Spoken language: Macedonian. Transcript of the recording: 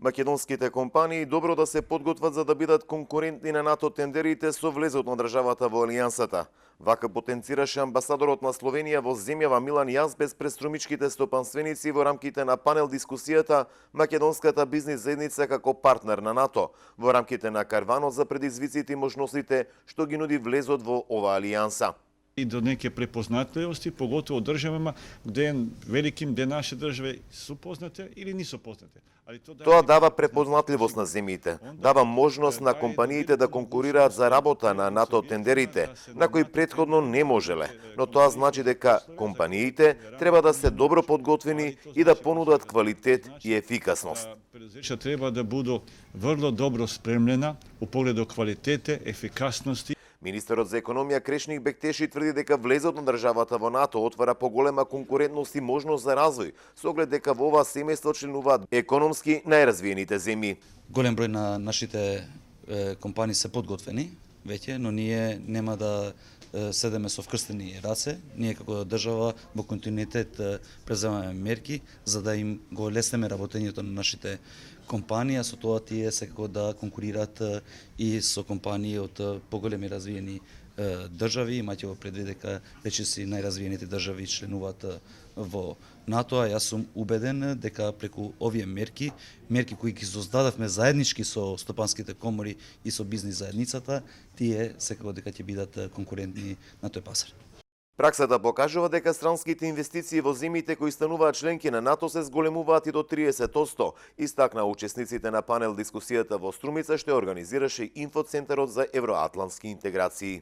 Македонските компании добро да се подготват за да бидат конкурентни на НАТО тендерите со влезот на државата во Алијансата. Вака потенцираше амбасадорот на Словенија во земјава Милан Јазбес пред струмичките стопанственици во рамките на панел дискусијата Македонската бизнис заедница како партнер на НАТО, во рамките на карванот за предизвиците и можностите што ги нуди влезот во оваа алијанса. И до неке препознатливости, поготово државама где великим де наши држави су познате или не су познате. Тоа дава препознатливост на земјите, дава можност на компаниите да конкурираат за работа на НАТО тендерите, на кои претходно не можеле, но тоа значи дека компаниите треба да се добро подготвени и да понудат квалитет и ефикасност. Предузеќа треба да буду врло добро спремljena у погледу квалитете, ефикасности. Министерот за економија Крешник Бектеши тврди дека влезот на државата во НАТО отвара поголема конкурентност и можност за развој, со оглед дека во ова семејство членуваат економски најразвиените земји. Голем број на нашите компании се подготвени веќе, но ние нема да седеме со вкрстени раце. Ние како држава во континуитет преземаме мерки за да им го леснеме работењето на нашите компании, а со тоа тие секако да конкурираат и со компании од поголеми развиени држави. Имајте во предвид дека речиси најразвиените држави членуваат во НАТО, а јас сум убеден дека преку овие мерки кои ги создадавме заеднички со стопанските комори и со бизнис заедницата, тие секако дека ќе бидат конкурентни на тој пазар. Праксата покажува дека странските инвестиции во земјите кои стануваат членки на НАТО се зголемуваат и до 30%, истакна учесниците на панел дискусијата во Струмица што организираше Инфоцентарот за евроатлантски интеграции.